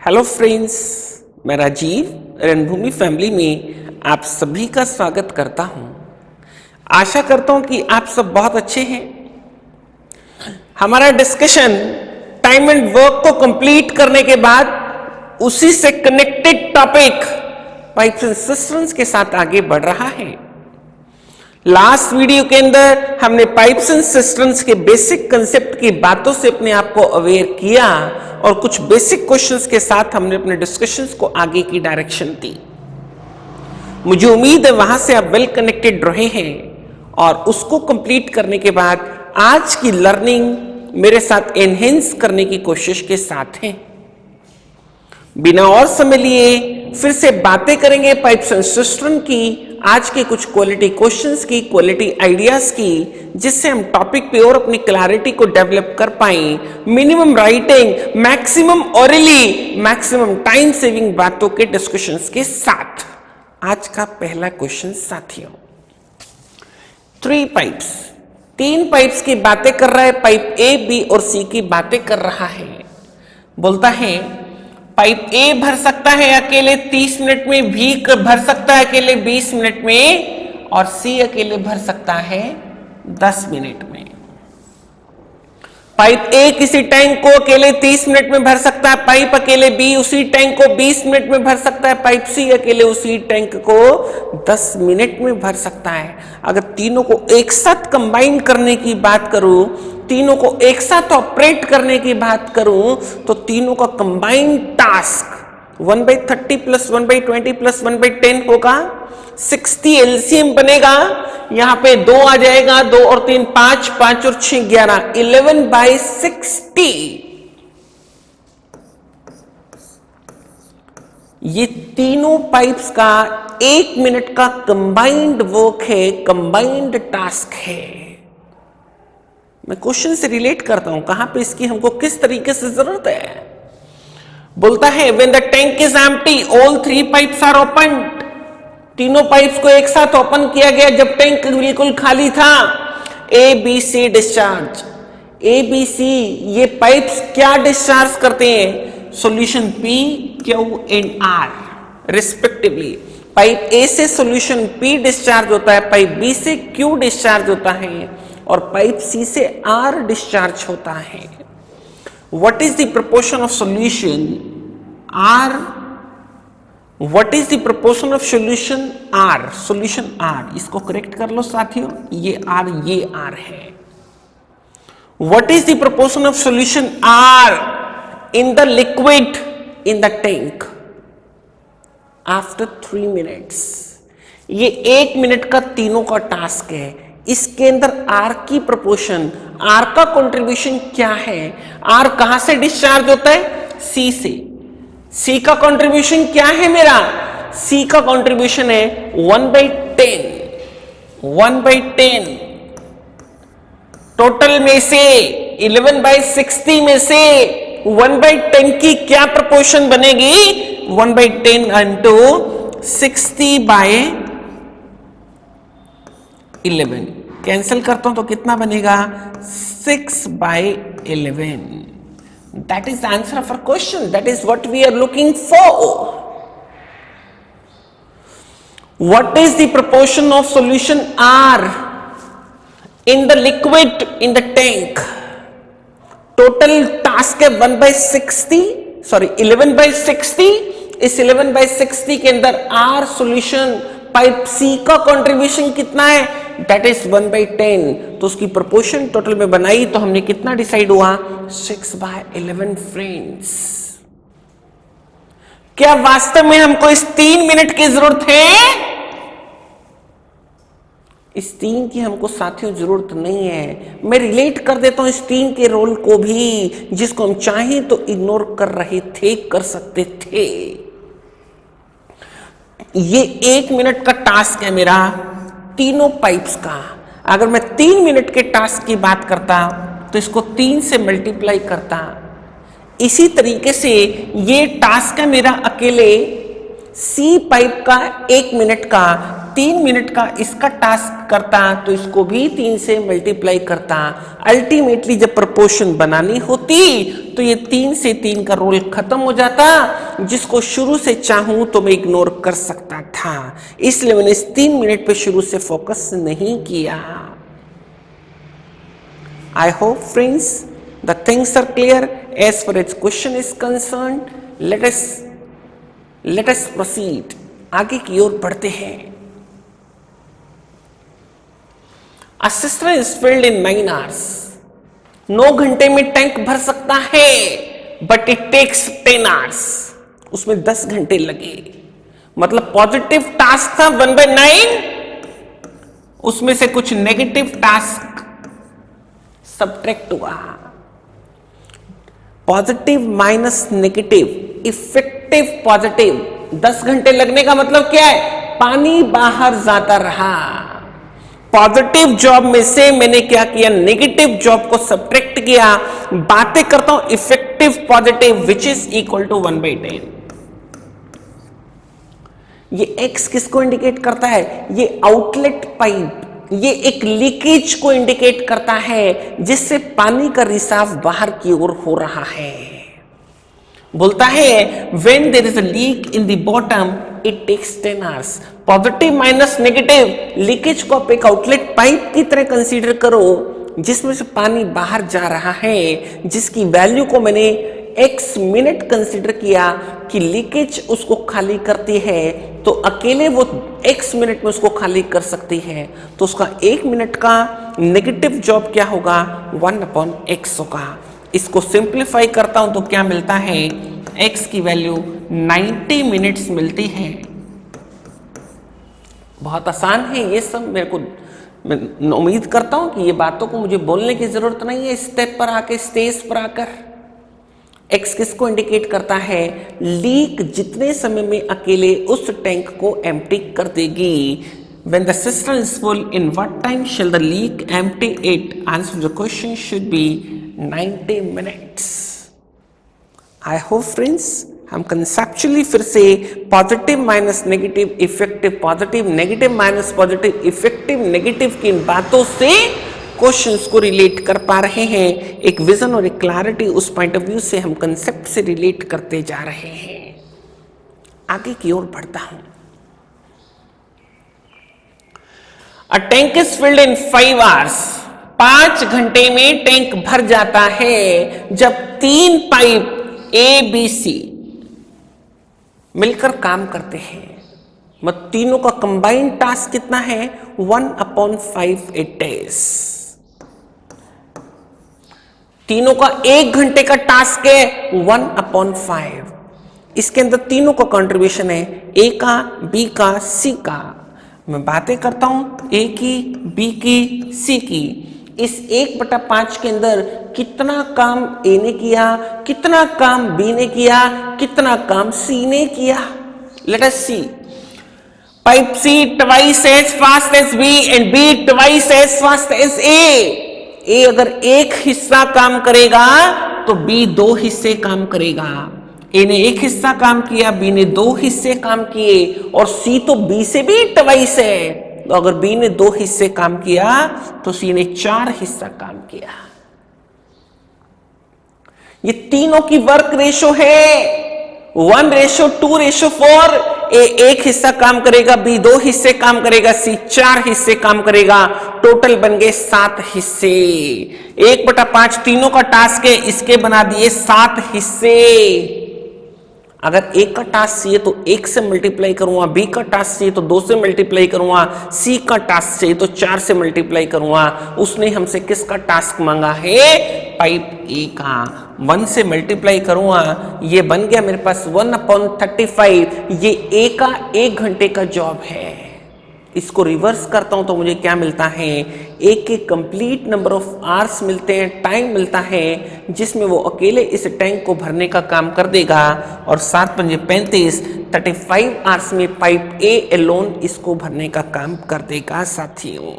Hello friends, मैं राजीव रणभूमि family में आप सभी का स्वागत करता हूं। आशा करता हूं कि आप सब बहुत अच्छे हैं। हमारा डिस्कशन टाइम एंड वर्क को कंप्लीट करने के बाद उसी से connected topic pipes and systems के साथ आगे बढ़ रहा है। लास्ट वीडियो के अंदर हमने पाइप्स एंड सिस्टम्स के बेसिक कंसेप्ट की बातों से अपने आप को अवेयर किया और कुछ बेसिक क्वेश्चंस के साथ हमने अपने डिस्कशंस को आगे की डायरेक्शन दी। मुझे उम्मीद है वहां से आप वेल कनेक्टेड रहे हैं और उसको कंप्लीट करने के बाद आज की लर्निंग मेरे साथ एनहेंस करने की कोशिश के साथ है। बिना और समय लिए फिर से बातें करेंगे पाइप्स एंड सिस्टम की, आज के कुछ क्वालिटी क्वेश्चंस की, क्वालिटी आइडियाज की, जिससे हम टॉपिक पे और अपनी क्लैरिटी को डेवलप कर पाए। Minimum writing, maximum hourly, maximum time saving बातों के डिस्कशंस के साथ। आज का पहला क्वेश्चन साथियों, 3 पाइप्स, 3 पाइप्स की बातें कर रहा है। पाइप ए, बी और सी की बातें कर रहा है। बोलता है पाइप ए भर सकता है अकेले 30 मिनट में, बी भर सकता है अकेले 20 मिनट में और सी अकेले भर सकता है 10 मिनट में। पाइप ए किसी टैंक को अकेले 30 मिनट में भर सकता है, पाइप अकेले बी उसी टैंक को 20 मिनट में भर सकता है, पाइप सी अकेले उसी टैंक को 10 मिनट में भर सकता है। अगर तीनों को एक साथ कंबाइन करने की बात करूं, तीनों को एक साथ ऑपरेट करने की बात करूं, तो तीनों का कंबाइंड टास्क 1/30 प्लस 1/20 प्लस 1/10 होगा। 60 एलसीएम बनेगा। यहां पे 2 आ जाएगा, 2 और 3 5, 5 और 6 11, 11/60। ये तीनों पाइप्स का 1 मिनट का कंबाइंड वर्क है, कंबाइंड टास्क है। मैं क्वेश्चन से रिलेट करता हूं, कहां पे इसकी हमको किस तरीके से जरूरत है। बोलता है when the tank is empty all 3 pipes are opened. तीनों पाइप्स को एक साथ ओपन किया गया जब टैंक बिल्कुल खाली था। A B C discharge, A B C ये पाइप्स क्या डिस्चार्ज करते हैं? Solution P, Q and R respectively. Pipe A से सॉल्यूशन पी डिस्चार्ज होता है, पाइप बी से क्यू डिस्चार्ज होता है और पाइप सी से आर डिस्चार्ज होता है। What is the proportion of solution R? What is the proportion of solution R? Solution R, इसको करेक्ट कर लो साथियों, ये आर है। What is the proportion of solution R in the liquid in the tank after 3 minutes? ये 1 minute का तीनों का टास्क है। इसके अंदर आर की प्रोपोर्शन, आर का कंट्रीब्यूशन क्या है? आर कहां से डिस्चार्ज होता है? सी से। सी का कंट्रीब्यूशन क्या है मेरा? सी का कंट्रीब्यूशन है 1/10, 1/10। टोटल में से 11/60 में से 1/10 की क्या प्रोपोर्शन बनेगी? 1/10 इंटू 60/11। कैंसिल करता हूं तो कितना बनेगा? 6/11। That is the answer of our question. That is what we are looking for. What is the proportion of solution R in the liquid in the tank? Total task है 1/60, sorry 11/60। इस 11/60 के अंदर R solution pipe सी का contribution कितना है? That is 1/10। तो उसकी proportion total में बनाई तो हमने कितना डिसाइड हुआ? 6/11 फ्रेंड्स। क्या वास्तव में हमको इस 3 मिनट की जरूरत है? इस 3 की हमको साथियों जरूरत नहीं है। मैं रिलेट कर देता हूं इस 3 के रोल को भी, जिसको हम चाहें तो इग्नोर कर रहे थे, कर सकते थे। ये 1 मिनट का टास्क है मेरा तीनों पाइप्स का। अगर मैं 3 मिनट के टास्क की बात करता तो इसको 3 से मल्टीप्लाई करता। इसी तरीके से ये टास्क है मेरा अकेले सी पाइप का 1 मिनट का। 3 मिनट का इसका टास्क करता तो इसको भी 3 से मल्टीप्लाई करता। अल्टीमेटली जब प्रपोर्शन बनानी होती तो ये 3 से 3 का रोल खत्म हो जाता, जिसको शुरू से चाहूं तो मैं इग्नोर कर सकता था, इसलिए मैंने इस 3 मिनट पे शुरू से फोकस नहीं किया। I hope friends the things are clear as far as question is concerned. Let us proceed. आगे की ओर बढ़ते हैं। A cistern is filled in 9 hours. 9 घंटे में टैंक भर सकता है, बट इट टेक्स 10 hours. उसमें 10 घंटे लगे। मतलब पॉजिटिव टास्क था 1/9, उसमें से कुछ नेगेटिव टास्क सब्ट्रैक्ट हुआ। Positive minus negative, effective positive. 10 घंटे लगने का मतलब क्या है? पानी बाहर जाता रहा। पॉजिटिव जॉब में से मैंने क्या किया? नेगेटिव जॉब को सब्ट्रैक्ट किया। बातें करता हूं effective positive which is equal to 1/10। ये एक्स किसको इंडिकेट करता है? ये आउटलेट पाइप, ये एक लीकेज को इंडिकेट करता है, जिससे पानी का रिसाव बाहर की ओर हो रहा है। बोलता है when there is a leak in the bottom it takes 10 hours। Positive minus negative, leakage को आप एक आउटलेट पाइप की तरह कंसीडर करो, जिसमें से पानी बाहर जा रहा है, जिसकी वैल्यू को मैंने x मिनट कंसीडर किया कि लीकेज उसको खाली करती है, तो अकेले वो x मिनट में उसको खाली कर सकती है, तो उसका 1 मिनट का नेगेटिव जॉब क्या होगा? 1/x होगा। इसको सिंप्लीफाई करता हूं तो क्या मिलता है? x की वैल्यू 90 मिनट्स मिलती है। बहुत आसान है ये सब। मेरे को मैं उम्मीद करता हूं कि ये बातों को मुझे बोलने की जरूरत नहीं है स्टेप पर आके, स्टेज पर आकर। एक्स किसको इंडिकेट करता है? लीक जितने समय में अकेले उस टैंक को एम्प्टी कर देगी। When the cistern is full, in what time shall the leak empty it? Answer to the question should be 90 minutes. I hope friends हम कंसेप्चुअली फिर से positive minus negative, effective positive, negative minus positive, effective negative की इन बातों से questions को relate कर पा रहे हैं। एक विजन और एक क्लैरिटी उस पॉइंट ऑफ व्यू से हम कंसेप्ट से रिलेट करते जा रहे हैं। आगे की ओर बढ़ता हूं। A tank is filled in 5 hours। 5 घंटे में टैंक भर जाता है जब 3 पाइप ए बी सी मिलकर काम करते हैं। मतलब तीनों का कंबाइंड टास्क कितना है? 1/5 इट इज। तीनों का 1 घंटे का टास्क है 1/5। इसके अंदर तीनों का कंट्रीब्यूशन है, ए का, बी का, सी का। मैं बातें करता हूं ए की, बी की, सी की। इस 1/5 के अंदर कितना काम ए ने किया, कितना काम बी ने किया, कितना काम सी ने किया। Let us see. Pipe C twice as fast as B and B twice as fast as A. A अगर एक हिस्सा काम करेगा तो बी 2 हिस्से काम करेगा। ए ने 1 हिस्सा काम किया, बी ने 2 हिस्से काम किए, और सी तो बी से भी ट्वाइस है। तो अगर बी ने 2 हिस्से काम किया तो सी ने 4 हिस्सा काम किया। ये तीनों की वर्क रेशो है 1:2:4। ए 1 हिस्सा काम करेगा, बी 2 हिस्से काम करेगा, सी 4 हिस्से काम करेगा। टोटल बन गए 7 हिस्से। 1/5 तीनों का टास्क है, इसके बना दिए 7 हिस्से। अगर ए का टास्क चाहिए तो 1 से मल्टीप्लाई करूंगा, बी का टास्क चाहिए तो 2 से मल्टीप्लाई करूंगा, सी का टास्क चाहिए तो 4 से मल्टीप्लाई करूंगा। उसने हमसे किसका टास्क मांगा है? पाइप ए का। 1 से मल्टीप्लाई करूंगा, ये बन गया मेरे पास 1/35। ये ए का 1 घंटे का जॉब है। इसको रिवर्स करता हूं तो मुझे क्या मिलता है? ए के कंप्लीट नंबर ऑफ आवर्स मिलते हैं, टाइम मिलता है, जिसमें वो अकेले इस टैंक को भरने का काम कर देगा। और 7×5 35 आवर्स में पाइप ए एलोन इसको भरने का काम कर देगा। साथियों,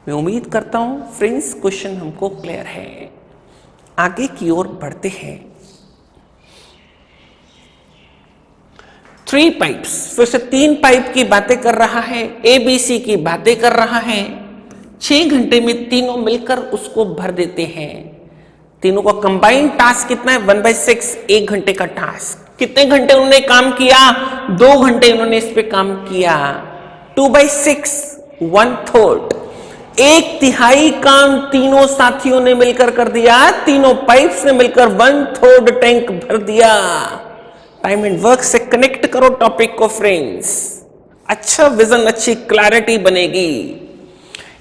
मैं उम्मीद करता हूं फ्रेंड्स क्वेश्चन हमको क्लियर है। आगे की ओर बढ़ते हैं। 3 पाइप्स, फिर से 3 पाइप की बातें कर रहा है, ABC की बातें कर रहा है। 6 घंटे में तीनों मिलकर उसको भर देते हैं। तीनों का कंबाइंड टास्क कितना है? 1/6, 1 घंटे का टास्क। कितने घंटे उन्होंने काम किया? 2 घंटे उन्होंने इस पे काम किया। 2/6, 1/3, 1/3 काम तीनों साथियों ने मिलकर कर दिया। तीनों पाइप्स ने मिलकर 1/3 टैंक भर दिया। टाइम एंड वर्क से कनेक्ट करो टॉपिक को फ्रेंड्स, अच्छा विजन, अच्छी क्लैरिटी बनेगी।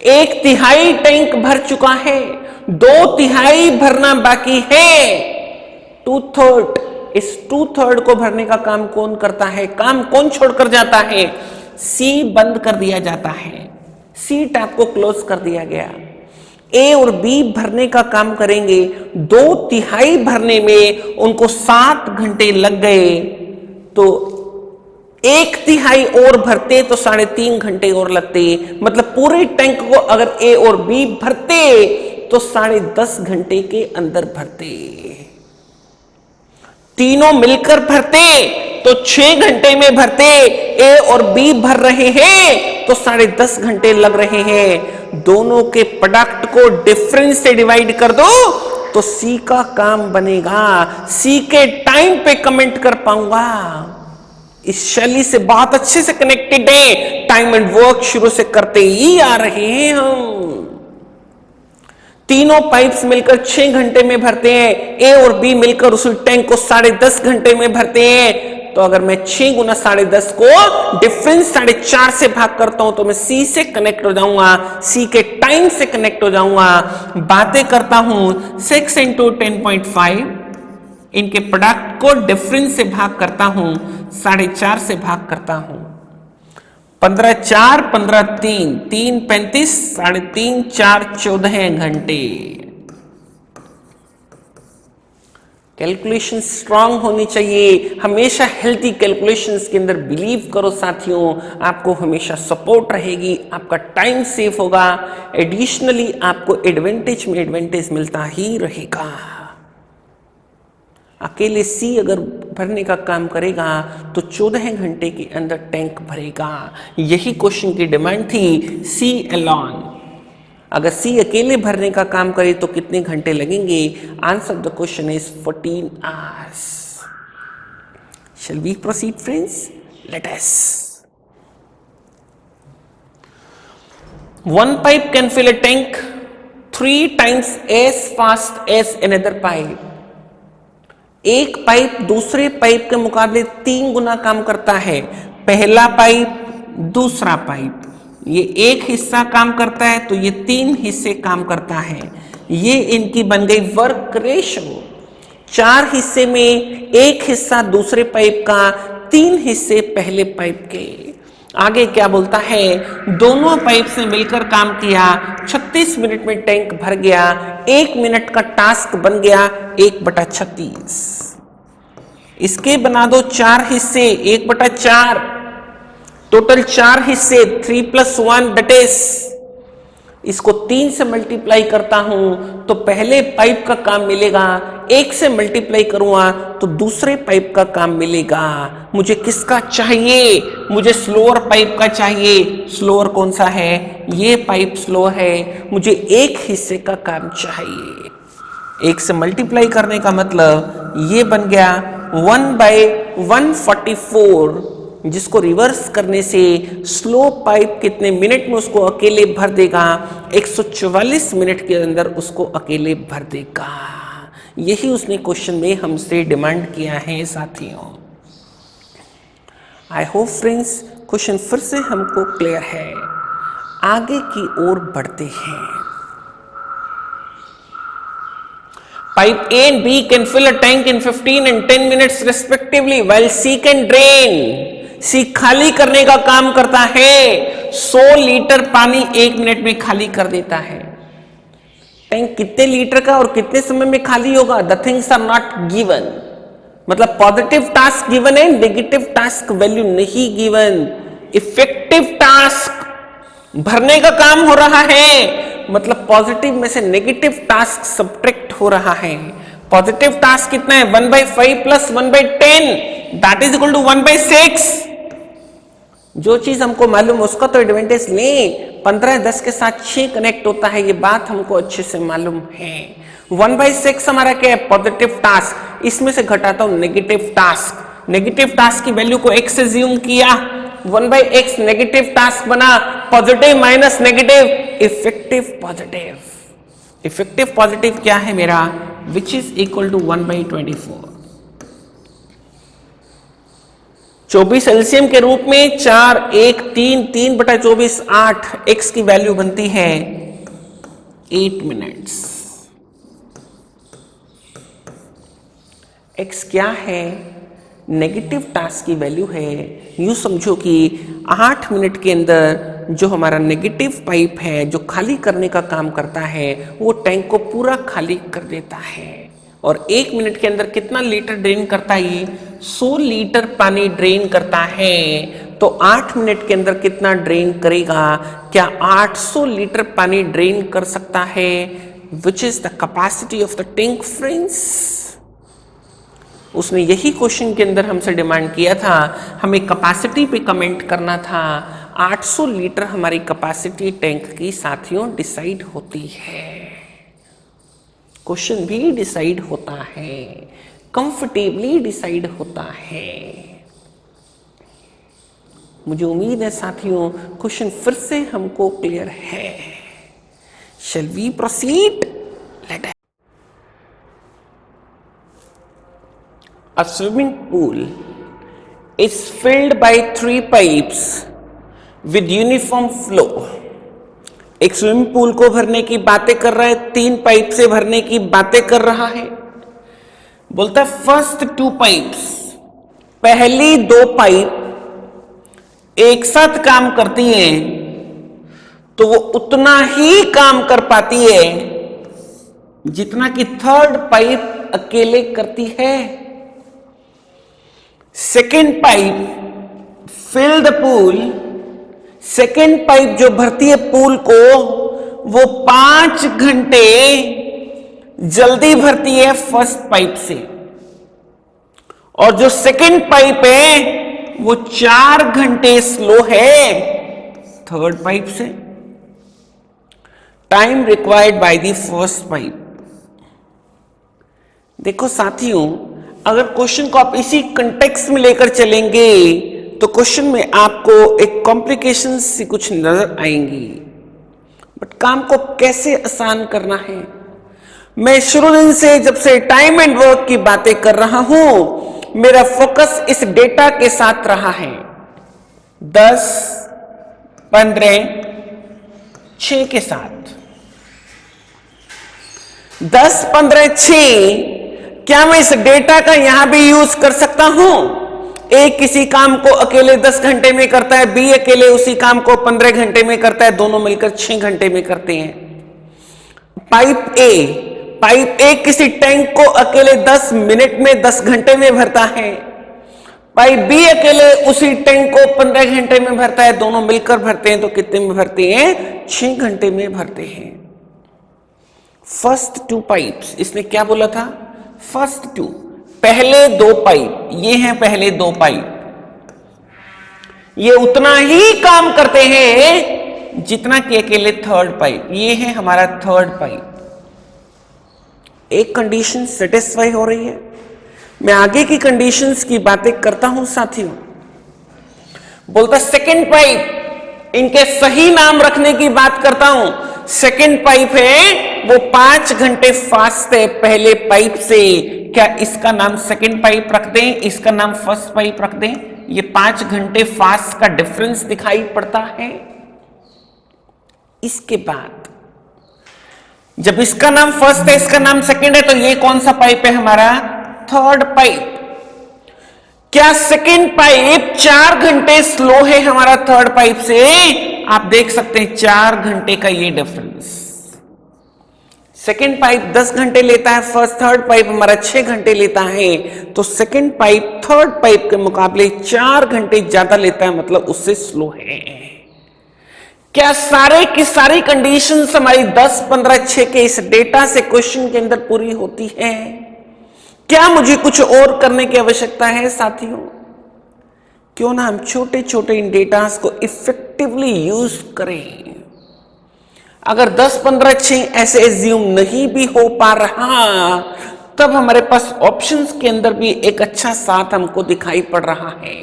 1/3 टैंक भर चुका है, 2/3 भरना बाकी है। 2/3, इस 2/3 को भरने का काम कौन करता है? काम कौन छोड़कर जाता है? सी बंद कर दिया जाता है, सी टैप को क्लोज कर दिया गया। ए और बी भरने का काम करेंगे। 2/3 भरने में उनको 7 घंटे लग गए, तो 1/3 और भरते तो 3.5 घंटे और लगते। मतलब पूरे टैंक को अगर ए और बी भरते तो 10.5 घंटे के अंदर भरते। तीनों मिलकर भरते तो 6 घंटे में भरते। ए और बी भर रहे हैं तो 10.5 घंटे लग रहे हैं। दोनों के प्रोडक्ट को डिफरेंस से डिवाइड कर दो तो सी का काम बनेगा। सी के टाइम पे कमेंट कर पाऊंगा। इस शैली से बहुत अच्छे से कनेक्टेड है। टाइम एंड वर्क शुरू से करते ही आ रहे हैं हम। तीनों पाइप्स मिलकर 6 घंटे में भरते हैं। ए और बी मिलकर उस टैंक को 10.5 घंटे में भरते हैं। तो अगर मैं 6 गुना 10.5 को डिफरेंस 4.5 से भाग करता हूं तो मैं सी से कनेक्ट हो जाऊंगा, सी के टाइम से कनेक्ट हो जाऊंगा। बातें करता हूं 6 × 10.5, इनके प्रोडक्ट को डिफरेंस से भाग करता हूं, 4.5 से भाग करता हूं। 15×4 15×3 3 35, 3.5 4 14 घंटे। कैलकुलेशन स्ट्रांग होनी चाहिए। हमेशा हेल्थी कैलकुलेशंस के अंदर बिलीव करो साथियों, आपको हमेशा सपोर्ट रहेगी, आपका टाइम सेव होगा। एडिशनली आपको एडवांटेज में एडवांटेज मिलता ही रहेगा। अकेले सी अगर भरने का काम करेगा तो 14 घंटे के अंदर टैंक भरेगा। यही क्वेश्चन की डिमांड थी, सी अलोन। अगर सी अकेले भरने का काम करे तो कितने घंटे लगेंगे? Answer the question is 14 hours. Shall we proceed friends? Let us. One pipe can fill a tank 3 times as fast as another pipe. एक पाइप दूसरे पाइप के मुकाबले 3 गुना काम करता है। पहला पाइप, दूसरा पाइप, ये एक हिस्सा काम करता है तो ये 3 हिस्से काम करता है। ये इनकी बन गई वर्क रेशो। 4 हिस्से में एक हिस्सा दूसरे पाइप का, 3 हिस्से पहले पाइप के। आगे क्या बोलता है? दोनों पाइप से मिलकर काम किया, 36 मिनट में टैंक भर गया। 1 मिनट का टास्क बन गया 1/36। इसके बना दो 4 हिस्से, 1/4, टोटल 4 हिस्से, 3 + 1 दैट इज। इसको 3 से मल्टीप्लाई करता हूं तो पहले पाइप का काम मिलेगा, 1 से मल्टीप्लाई करूंगा तो दूसरे पाइप का काम मिलेगा। मुझे किसका चाहिए? मुझे स्लोअर पाइप का चाहिए। स्लोअर कौन सा है? ये पाइप स्लो है। मुझे एक हिस्से का काम चाहिए। 1 से मल्टीप्लाई करने का मतलब ये बन गया 1/144, जिसको रिवर्स करने से स्लो पाइप कितने मिनट में उसको अकेले भर देगा? 144 मिनट के अंदर उसको अकेले भर देगा। यही उसने क्वेश्चन में हमसे डिमांड किया है साथियों। आई होप फ्रेंड्स क्वेश्चन फिर से हमको क्लियर है। आगे की ओर बढ़ते हैं। Pipe A and B can fill a tank in 15 and 10 minutes respectively, while C can drain. C खाली करने का काम करता है। 100 लीटर पानी 1 मिनट में खाली कर देता है। टैंक कितने लीटर का और कितने समय में खाली होगा? The things are not given. मतलब पॉजिटिव टास्क गिवन है, नेगेटिव टास्क वैल्यू नहीं गिवन। इफेक्टिव टास्क भरने का काम हो रहा है, मतलब पॉजिटिव में से नेगेटिव टास्क सब्ट्रैक्ट हो रहा है। पॉजिटिव टास्क कितना है? 1/5 + 1/10, दैट इज इक्वल टू 1/6। जो चीज हमको मालूम उसका तो एडवांटेज लें। 15 10 के साथ 6 कनेक्ट होता है, ये बात हमको अच्छे से मालूम है। 1/6 हमारा क्या है? Positive task. इसमें से घटाता हूं नेगेटिव टास्क। नेगेटिव टास्क की वैल्यू को x से ज्यूम किया, 1/x नेगेटिव टास्क बना, positive minus negative effective positive. Effective positive क्या है मेरा? Which is equal to 1/24। 24 LCM के रूप में 4 1 3 3/24 8, x की वैल्यू बनती है 8 मिनट्स। x क्या है? नेगेटिव टास्क की वैल्यू है। यूं समझो कि 8 मिनट के अंदर जो हमारा नेगेटिव पाइप है जो खाली करने का काम करता है वो टैंक को पूरा खाली कर देता है। और 1 मिनट के अंदर कितना लीटर ड्रेन करता है? ये 100 लीटर पानी ड्रेन करता है। तो 8 मिनट के अंदर कितना ड्रेन करेगा? क्या 800 लीटर पानी ड्रेन कर सकता है? Which is the capacity of the tank friends. उसने यही क्वेश्चन के अंदर हमसे डिमांड किया था, हमें कैपेसिटी पे कमेंट करना था। 800 लीटर हमारी कैपेसिटी टैंक की साथियों डिसाइड होती है। क्वेश्चन भी डिसाइड होता है, कंफर्टेबली डिसाइड होता है। मुझे उम्मीद है साथियों क्वेश्चन फिर से हमको क्लियर है। Shall we proceed? Let A swimming pool is filled by 3 pipes with uniform flow. एक स्विमिंग पूल को भरने की बातें कर रहा है, 3 पाइप से भरने की बातें कर रहा है। बोलता है फर्स्ट 2 पाइप्स, पहली 2 पाइप एक साथ काम करती हैं तो वो उतना ही काम कर पाती है जितना कि थर्ड पाइप अकेले करती है। Second pipe fill the pool, second pipe जो भरती है पूल को वो 5 घंटे जल्दी भरती है फर्स्ट पाइप से, और जो सेकेंड पाइप है वो 4 घंटे स्लो है थर्ड पाइप से। Time required by the first pipe. देखो साथियों, अगर क्वेश्चन को आप इसी कंटेक्स्ट में लेकर चलेंगे तो क्वेश्चन में आपको एक कॉम्प्लिकेशन सी कुछ नजर आएंगी, बट काम को कैसे आसान करना है। मैं शुरू दिन से जब से टाइम एंड वर्क की बातें कर रहा हूं, मेरा फोकस इस डेटा के साथ रहा है। 10 15 6 के साथ 10 15 6। क्या मैं इस डेटा का यहां भी यूज कर सकता हूं? ए किसी काम को अकेले 10 घंटे में करता है, बी अकेले उसी काम को 15 घंटे में करता है, दोनों मिलकर 6 घंटे में करते हैं। पाइप ए किसी टैंक को अकेले 10 मिनट में 10 घंटे में भरता है। पाइप बी अकेले उसी टैंक को 15 घंटे में भरता है, दोनों मिलकर भरते हैं तो कितने में भरते हैं? 6 घंटे में भरते हैं। फर्स्ट 2 पाइप्स, इसने क्या बोला था? फर्स्ट 2, पहले 2 पाइप, ये हैं पहले 2 पाइप, ये उतना ही काम करते हैं जितना कि अकेले थर्ड पाइप। ये है हमारा थर्ड पाइप। एक कंडीशन सेटिस्फाई हो रही है। मैं आगे की कंडीशंस की बातें करता हूं साथियों। बोलता सेकंड पाइप, इनके सही नाम रखने की बात करता हूं। सेकंड पाइप है वो 5 घंटे फास्ट है पहले पाइप से। क्या इसका नाम सेकंड पाइप रख दें, इसका नाम फर्स्ट पाइप रख दें? ये 5 घंटे फास्ट का डिफरेंस दिखाई पड़ता है। इसके बाद जब इसका नाम फर्स्ट है, इसका नाम सेकंड है, तो ये कौन सा पाइप है? हमारा थर्ड पाइप। क्या सेकंड पाइप 4 घंटे स्लो है हमारा थर्ड पाइप से? आप देख सकते हैं 4 घंटे का ये डिफरेंस। सेकेंड पाइप 10 घंटे लेता है, थर्ड पाइप हमारा 6 घंटे लेता है, तो सेकेंड पाइप थर्ड पाइप के मुकाबले 4 घंटे ज्यादा लेता है, मतलब उससे स्लो है। क्या सारे की सारी कंडीशंस हमारी 10 15 6 के इस डेटा से क्वेश्चन के अंदर पूरी होती है? क्या मुझे कुछ और करने की आवश्यकता है साथियों? क्यों ना हम छोटे छोटे इन डेटास को इफेक्टिवली यूज करें। अगर 10-15 ऐसे एज्यूम नहीं भी हो पा रहा, तब हमारे पास ऑप्शंस के अंदर भी एक अच्छा साथ हमको दिखाई पड़ रहा है।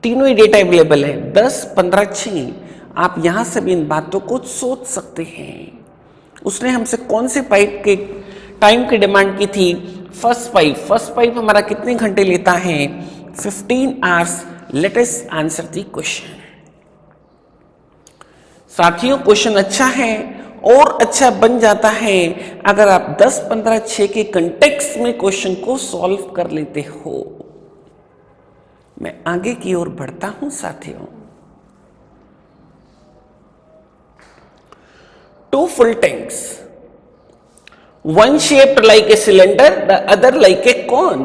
तीनों ही डेटा अवेलेबल है, 10, 15, 6। आप यहां से भी इन बातों को सोच सकते हैं। उसने हमसे कौन से पाइप के टाइम की डिमांड की थी? फर्स्ट पाइप हमारा कितने घंटे लेता है? 15 hours. Let us answer the question. साथियों, क्वेश्चन अच्छा है और अच्छा बन जाता है अगर आप 10, 15, 6 के कंटेक्स्ट में क्वेश्चन को सॉल्व कर लेते हो। मैं आगे की ओर बढ़ता हूं साथियों। 2 full tanks, one shaped like a cylinder, the other like a cone।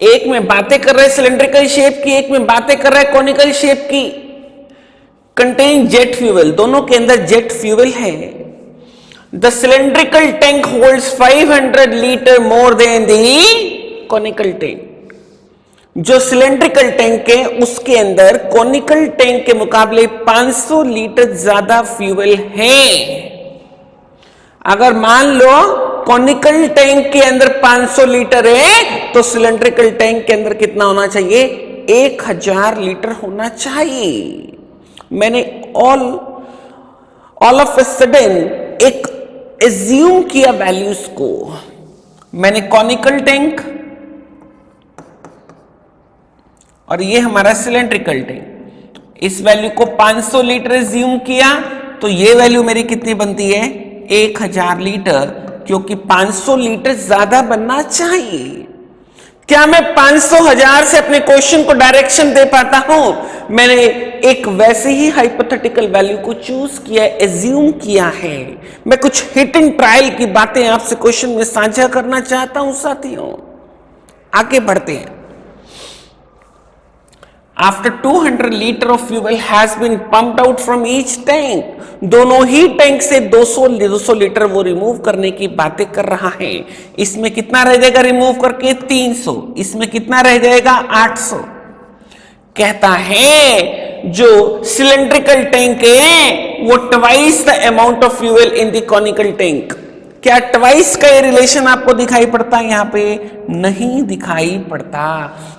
एक में बातें कर रहे सिलेंड्रिकल शेप की, एक में बातें कर रहा है कॉनिकल शेप की। कंटेन जेट फ्यूल, दोनों के अंदर जेट फ्यूल है। The cylindrical tank holds 500 litre more than the conical tank. जो सिलेंड्रिकल टैंक है उसके अंदर कॉनिकल टैंक के मुकाबले 500 लीटर ज्यादा फ्यूल है। अगर मान लो कॉनिकल टैंक के अंदर 500 लीटर है तो सिलेंड्रिकल टैंक के अंदर कितना होना चाहिए? 1000 लीटर होना चाहिए। मैंने ऑल ऑफ ए सडन एक एज्यूम किया वैल्यूज को। मैंने कॉनिकल टैंक और ये हमारा सिलेंड्रिकल टैंक, इस वैल्यू को 500 लीटर एज्यूम किया तो ये वैल्यू मेरी कितनी बनती है? 1000 लीटर, क्योंकि 500 लीटर ज्यादा बनना चाहिए। क्या मैं 500,000 से अपने क्वेश्चन को डायरेक्शन दे पाता हूं? मैंने एक वैसे ही हाइपोथेटिकल वैल्यू को चूज किया, एज्यूम किया है। मैं कुछ हिट एंड ट्रायल की बातें आपसे क्वेश्चन में साझा करना चाहता हूं साथियों। आगे बढ़ते हैं। After 200 litre of fuel has been pumped out from each tank, दोनों ही टैंक से 200 लीटर वो रिमूव करने की बातें कर रहा है। इसमें कितना रह जाएगा रिमूव करके? 300। इसमें कितना रह जाएगा? 800। कहता है जो सिलेंड्रिकल टैंक है वो twice the amount of fuel in the conical tank. क्या ट्वाइस का ये रिलेशन आपको दिखाई पड़ता है? यहां पे नहीं दिखाई पड़ता।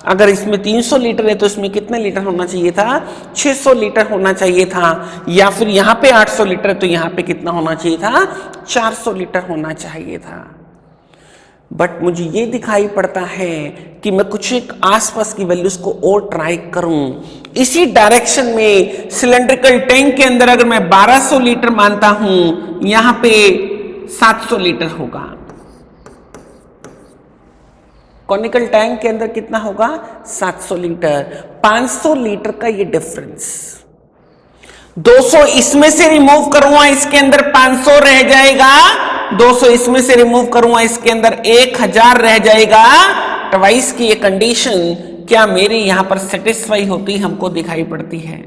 अगर इसमें 300 लीटर है तो इसमें कितने लीटर होना चाहिए था? 600 लीटर होना चाहिए था। या फिर यहां पे 800 लीटर है तो यहां पे कितना होना चाहिए था? 400 लीटर होना चाहिए था। बट मुझे ये दिखाई पड़ता है कि मैं कुछ एक आसपास की वैल्यूज को और ट्राई करूं। इसी डायरेक्शन में सिलेंड्रिकल टैंक के अंदर अगर मैं 1200 लीटर मानता हूं, यहां पे 700 लीटर होगा। कॉनिकल टैंक के अंदर कितना होगा? 700 लीटर। 500 लीटर का ये डिफरेंस, 200 इसमें से रिमूव करूंगा, इसके अंदर 500 रह जाएगा। 200 इसमें से रिमूव करूंगा, इसके अंदर 1000 रह जाएगा। ट्वाइस की ये कंडीशन क्या मेरी यहां पर सेटिस्फाई होती हमको दिखाई पड़ती है?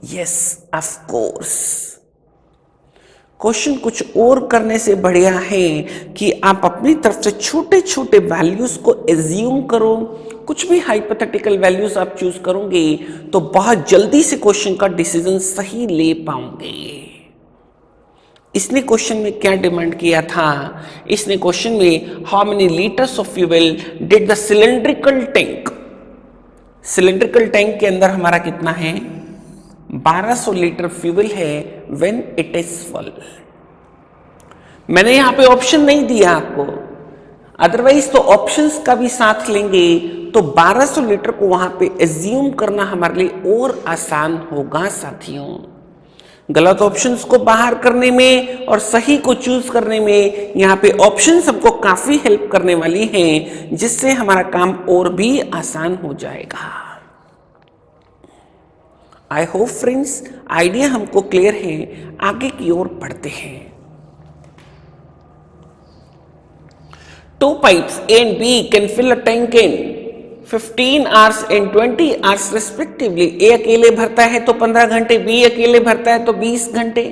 Yes, of course. क्वेश्चन कुछ और करने से बढ़िया है कि आप अपनी तरफ से छोटे छोटे वैल्यूज को एज्यूम करो। कुछ भी हाइपोथेटिकल वैल्यूज आप चूज करोगे तो बहुत जल्दी से क्वेश्चन का डिसीजन सही ले पाओगे। इसने क्वेश्चन में क्या डिमांड किया था? इसने क्वेश्चन में how many litres of fuel did the cylindrical tank. Cylindrical tank के अंदर हमारा कितना है? 1200 लीटर फ्यूल है व्हेन इट इज फुल। मैंने यहां पे ऑप्शन नहीं दिया आपको, अदरवाइज तो ऑप्शंस का भी साथ लेंगे तो 1200 लीटर को वहां पे एज्यूम करना हमारे लिए और आसान होगा साथियों। गलत ऑप्शंस को बाहर करने में और सही को चूज करने में यहां पे ऑप्शंस हमको काफी हेल्प करने वाली हैं, जिससे हमारा काम और भी आसान हो जाएगा। आई होप फ्रेंड्स आइडिया हमको क्लियर है। आगे की ओर बढ़ते हैं। 2 pipes A and B can fill a tank in 15 hours and 20 hours respectively। A अकेले भरता है तो 15 घंटे, B अकेले भरता है तो 20 घंटे।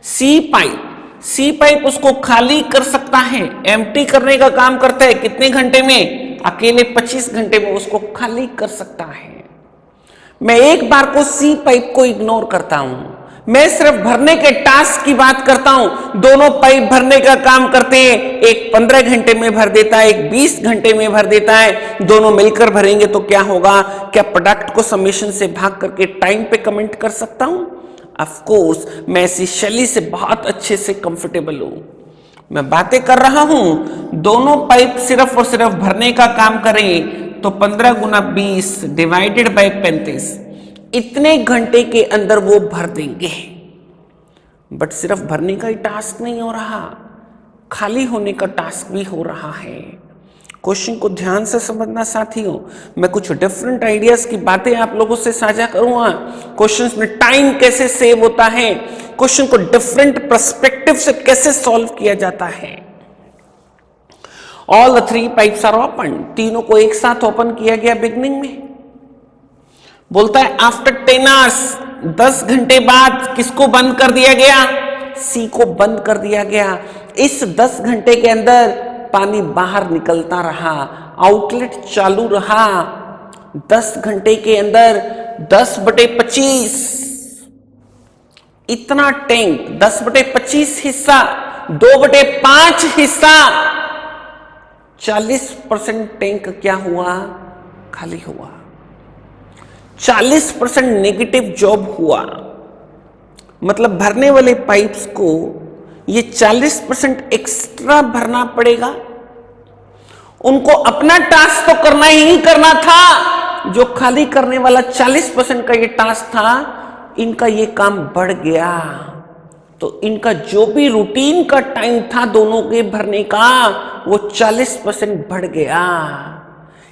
C पाइप सी पाइप उसको खाली कर सकता है, एम्प्टी करने का काम करता है कितने घंटे में? अकेले 25 घंटे में उसको खाली कर सकता है। मैं एक बार को सी पाइप को इग्नोर करता हूं, मैं सिर्फ भरने के टास्क की बात करता हूं। दोनों पाइप भरने का काम करते हैं, एक 15 घंटे में भर देता है, एक 20 घंटे में भर देता है। दोनों मिलकर भरेंगे तो क्या होगा? क्या प्रोडक्ट को समेशन से भाग करके टाइम पे कमेंट कर सकता हूं? ऑफ कोर्स मैं ऐसी शैली से बहुत अच्छे से कंफर्टेबल हूं। मैं बातें कर रहा हूं, दोनों पाइप सिर्फ और सिर्फ भरने का काम करें तो 15 गुना 20 डिवाइडेड बाय 35, इतने घंटे के अंदर वो भर देंगे। बट सिर्फ भरने का ही टास्क नहीं हो रहा, खाली होने का टास्क भी हो रहा है। क्वेश्चन को ध्यान से समझना साथियों, मैं कुछ डिफरेंट आइडियाज की बातें आप लोगों से साझा करूंगा। क्वेश्चंस में टाइम कैसे सेव होता है, क्वेश्चन को डिफरेंट पर्सपेक्टिव से कैसे सॉल्व किया जाता है। All the 3 pipes are open, तीनों को एक साथ ओपन किया गया बिगनिंग में। बोलता है आफ्टर 10 आवर्स, 10 घंटे बाद किसको बंद कर दिया गया? सी को बंद कर दिया गया। इस 10 घंटे के अंदर पानी बाहर निकलता रहा, आउटलेट चालू रहा। 10 घंटे के अंदर 10/25 इतना टैंक, 10/25 हिस्सा, 2/5 हिस्सा, 40% टैंक क्या हुआ? खाली हुआ। 40% नेगेटिव जॉब हुआ। मतलब भरने वाले पाइप्स को ये 40% एक्स्ट्रा भरना पड़ेगा। उनको अपना टास्क तो करना ही करना था, जो खाली करने वाला 40% का ये टास्क था, इनका ये काम बढ़ गया। तो इनका जो भी रूटीन का टाइम था दोनों के भरने का, वो 40% बढ़ गया।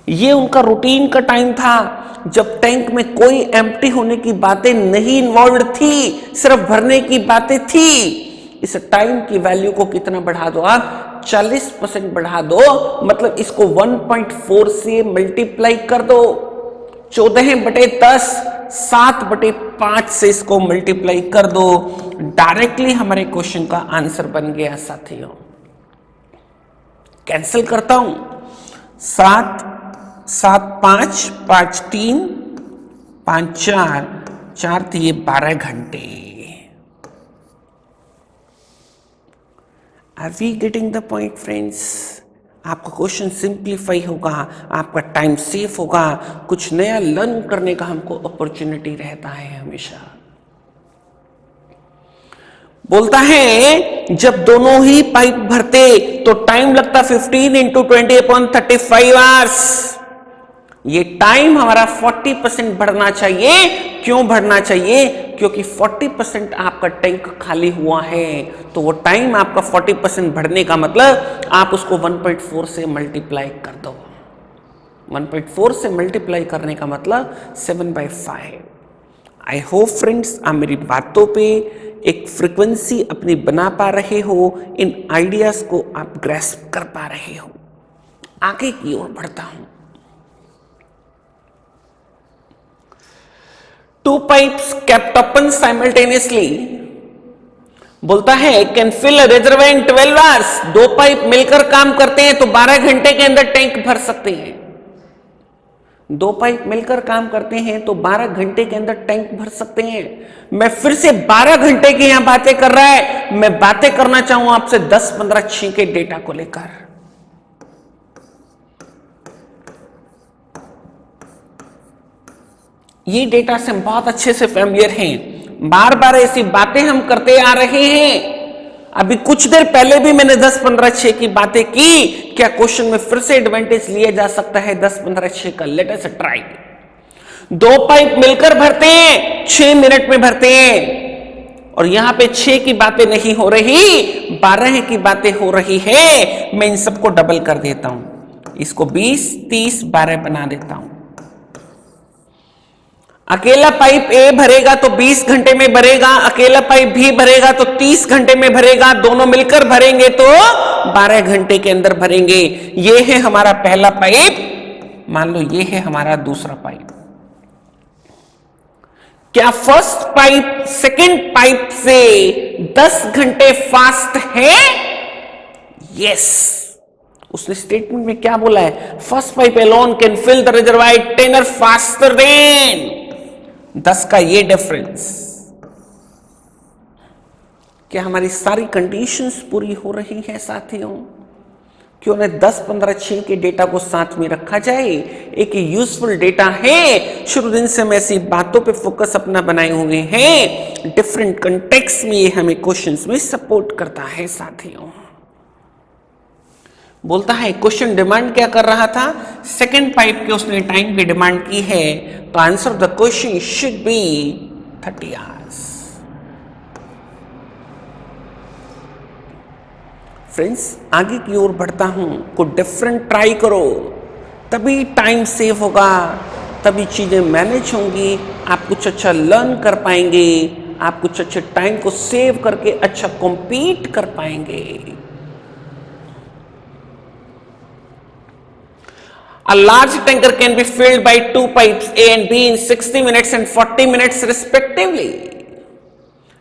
ये उनका रूटीन का टाइम था जब टैंक में कोई एम्प्टी होने की बातें नहीं इन्वॉल्व थी, सिर्फ भरने की बातें थी। इस टाइम की वैल्यू को कितना बढ़ा दो आप? 40% बढ़ा दो। मतलब इसको 1.4 से मल्टीप्लाई कर दो। 14/10, 7/5 से इसको मल्टीप्लाई कर दो। डायरेक्टली हमारे क्वेश्चन का आंसर बन गया साथियों। कैंसिल करता हूं, 7, 7, 5, 5, 3, 5, 4, 4 दिए 12 घंटे। Are we getting the point friends? आपका क्वेश्चन सिंप्लीफाई होगा, आपका टाइम सेव होगा, कुछ नया लर्न करने का हमको अपॉर्चुनिटी रहता है हमेशा। बोलता है जब दोनों ही पाइप भरते तो टाइम लगता 15 × 20/35 आवर्स। ये टाइम हमारा 40% बढ़ना चाहिए। क्यों बढ़ना चाहिए? क्योंकि 40% आपका टैंक खाली हुआ है, तो वो टाइम आपका 40% बढ़ने का मतलब आप उसको 1.4 से मल्टीप्लाई कर दो। 1.4 से मल्टीप्लाई करने का मतलब 7/5। आई होप फ्रेंड्स आप मेरी बातों पे एक फ्रीक्वेंसी अपनी बना पा रहे हो, इन आइडियाज को आप ग्रैस्प कर पा रहे हो। आगे की ओर बढ़ता हूं। 2 pipes kept open simultaneously, बोलता है can fill reservoir in 12 hours. 2 pipe मिलकर काम करते हैं तो 12 घंटे के अंदर टैंक भर सकते हैं। 2 पाइप मिलकर काम करते हैं तो 12 घंटे के अंदर टैंक भर सकते हैं। मैं फिर से 12 घंटे की यहां बातें कर रहा है। मैं बातें करना चाहूं आपसे 10, 15, 6 के डेटा को लेकर। ये डेटा से हम बहुत अच्छे से फैमिलियर हैं। बार बार ऐसी बातें हम करते आ रहे हैं। अभी कुछ देर पहले भी मैंने 10, 15, 6 की बातें की। क्या क्वेश्चन में फिर से एडवांटेज लिया जा सकता है 10, 15, 6 का? Let us try. 2 पाइप मिलकर भरते हैं, 6 मिनट में भरते हैं। और यहां पे 6 की बातें नहीं हो रही, 12 की बातें हो रही है। मैं इन सबको डबल कर देता हूं, इसको 20, 30, 12 बना देता हूं। अकेला पाइप ए भरेगा तो 20 घंटे में भरेगा, अकेला पाइप भी भरेगा तो 30 घंटे में भरेगा, दोनों मिलकर भरेंगे तो 12 घंटे के अंदर भरेंगे। ये है हमारा पहला पाइप, मान लो ये है हमारा दूसरा पाइप। क्या फर्स्ट पाइप सेकंड पाइप से 10 घंटे फास्ट है? यस। उसने स्टेटमेंट में क्या बोला है? First pipe alone can fill the reservoir 10 faster than 10 का ये डिफरेंस। क्या हमारी सारी कंडीशंस पूरी हो रही हैं साथियों? क्यों ना 10-15-6 के डेटा को साथ में रखा जाए। एक यूजफुल डेटा है। शुरू दिन से हम ऐसी बातों पे फोकस अपना बनाए हुए हैं। डिफरेंट कंटेक्स्ट में ये हमें क्वेश्चंस में सपोर्ट करता है साथियों। बोलता है क्वेश्चन डिमांड क्या कर रहा था? सेकेंड पाइप के उसने टाइम की डिमांड की है, तो answer of the question should be 30 hours. Friends, आगे की ओर बढ़ता हूं, कुछ डिफरेंट ट्राई करो, तभी टाइम सेव होगा, तभी चीजें मैनेज होंगी, आप कुछ अच्छा लर्न कर पाएंगे, आप कुछ अच्छे टाइम को सेव करके अच्छा कॉम्पीट कर पाएंगे। A large tanker can be filled by 2 pipes A and B in 60 minutes and 40 minutes respectively.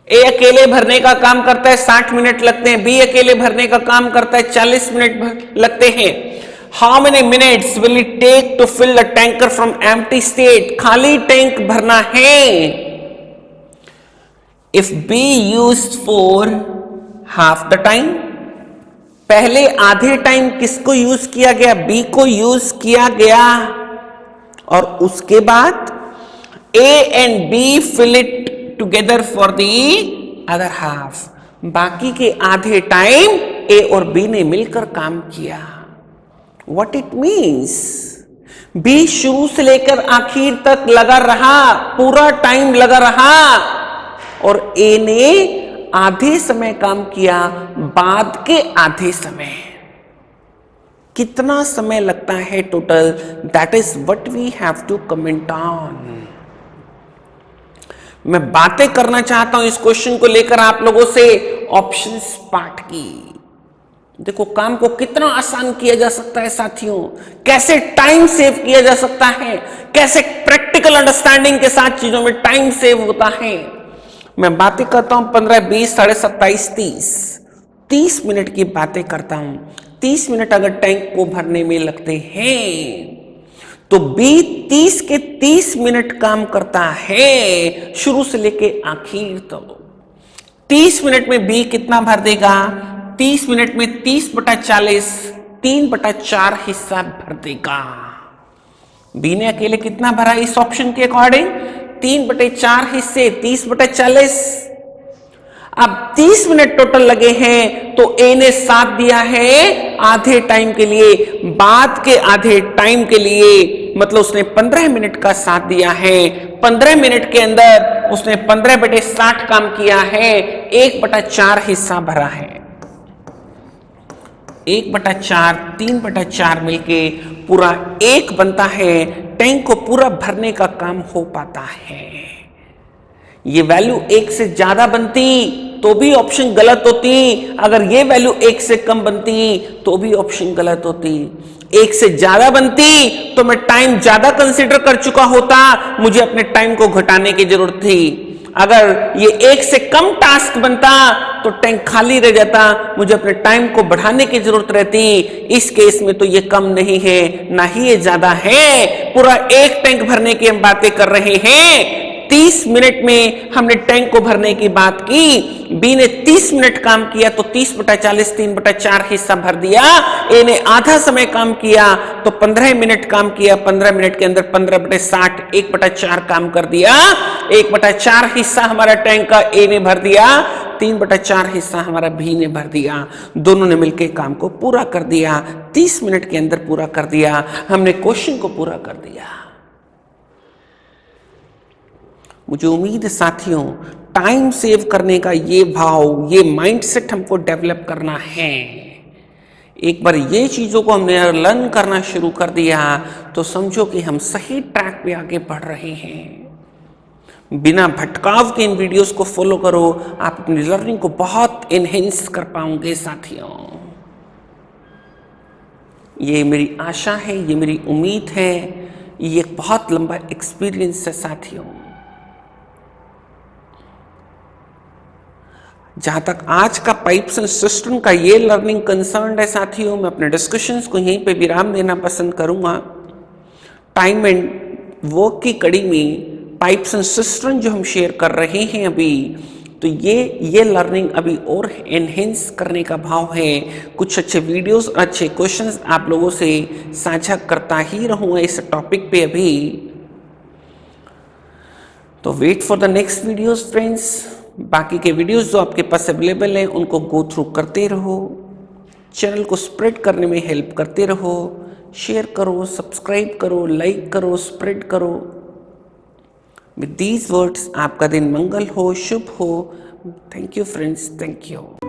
A अकेले भरने का काम करता है 60 मिनट लगते हैं, B अकेले भरने का काम करता है 40 मिनट लगते हैं। How many minutes will it take to fill the tanker from empty state? खाली टैंक भरना है। If B used for half the time, पहले आधे टाइम किसको यूज किया गया? बी को यूज किया गया, और उसके बाद A and B fill it together for the other half. बाकी के आधे टाइम ए और बी ने मिलकर काम किया। What it means? बी शुरू से लेकर आखिर तक लगा रहा, पूरा टाइम लगा रहा, और ए ने आधे समय काम किया, बाद के आधे समय। कितना समय लगता है total? That is what we have to comment on. मैं बातें करना चाहता हूं इस क्वेश्चन को लेकर आप लोगों से ऑप्शंस पार्ट की। देखो काम को कितना आसान किया जा सकता है साथियों, कैसे टाइम सेव किया जा सकता है, कैसे प्रैक्टिकल अंडरस्टैंडिंग के साथ चीजों में टाइम सेव होता है। मैं बातें करता हूं 15, 20, 27, 30 मिनट की बातें करता हूं। 30 मिनट अगर टैंक को भरने में लगते हैं, तो बी 30 के 30 मिनट काम करता है, शुरू से लेके आखिर तक। 30 मिनट में बी कितना भर देगा? 30 मिनट में 30/40, 3/4 हिस्सा भर देगा। बी ने अकेले कितना भरा इस ऑप्शन के अकॉर्डिंग? 3/4 हिस्से, 30/40। अब 30 मिनट टोटल लगे हैं, तो ए ने साथ दिया है आधे टाइम के लिए, बाद के आधे टाइम के लिए मतलब उसने 15 मिनट का साथ दिया है। 15 मिनट के अंदर उसने 15/60 काम किया है, 1/4 हिस्सा भरा है। 1/4, 3/4 मिलके पूरा 1 बनता है। टैंक को पूरा भरने का काम हो पाता है। ये वैल्यू 1 से ज्यादा बनती तो भी ऑप्शन गलत होती, अगर ये वैल्यू 1 से कम बनती तो भी ऑप्शन गलत होती। 1 से ज्यादा बनती तो मैं टाइम ज्यादा कंसीडर कर चुका होता, मुझे अपने टाइम को घटाने की जरूरत थी। अगर ये 1 से कम टास्क बनता तो टैंक खाली रह जाता, मुझे अपने टाइम को बढ़ाने की जरूरत रहती। इस केस में तो ये कम नहीं है, ना ही ये ज्यादा है। पूरा 1 टैंक भरने की हम बातें कर रहे हैं। 30 मिनट में हमने टैंक को भरने की बात की। बी ने 30 मिनट काम किया तो 30/40, 3/4 हिस्सा भर दिया। ए ने आधा समय काम किया तो 15 मिनट काम किया, 15 मिनट के अंदर 15/60, 1/4 काम कर दिया। 1/4 हिस्सा हमारा टैंक का ए ने भर दिया, 3/4 हिस्सा हमारा बी ने भर दिया। दोनों ने मिलकर काम को पूरा कर दिया, 30 मिनट के अंदर पूरा कर दिया। हमने क्वेश्चन को पूरा कर दिया। मुझे उम्मीद है साथियों, टाइम सेव करने का ये भाव, ये माइंडसेट हमको डेवलप करना है। एक बार ये चीजों को हमने लर्न करना शुरू कर दिया तो समझो कि हम सही ट्रैक पे आगे बढ़ रहे हैं। बिना भटकाव के इन वीडियोस को फॉलो करो, आप अपनी लर्निंग को बहुत एनहेंस कर पाओगे साथियों। ये मेरी आशा है, ये मेरी उम्मीद है। ये एक बहुत लंबा एक्सपीरियंस है साथियों। जहां तक आज का पाइप्स एंड सिस्टम का ये लर्निंग कंसर्न है साथियों, मैं अपने डिस्कशंस को यहीं पे विराम देना पसंद करूंगा। टाइम एंड वर्क की कड़ी में पाइप्स एंड सिस्टम जो हम शेयर कर रहे हैं अभी, तो ये लर्निंग अभी और एनहेंस करने का भाव है। कुछ अच्छे वीडियोस, अच्छे क्वेश्चंस आप लोगों से साझा करता ही रहूंगा इस टॉपिक पे अभी। तो wait for the next videos friends. बाकी के वीडियोस जो आपके पास अवेलेबल हैं उनको गो थ्रू करते रहो, चैनल को स्प्रेड करने में हेल्प करते रहो, शेयर करो, सब्सक्राइब करो, लाइक करो, स्प्रेड करो। विद दीज वर्ड्स आपका दिन मंगल हो, शुभ हो। Thank you friends, thank you.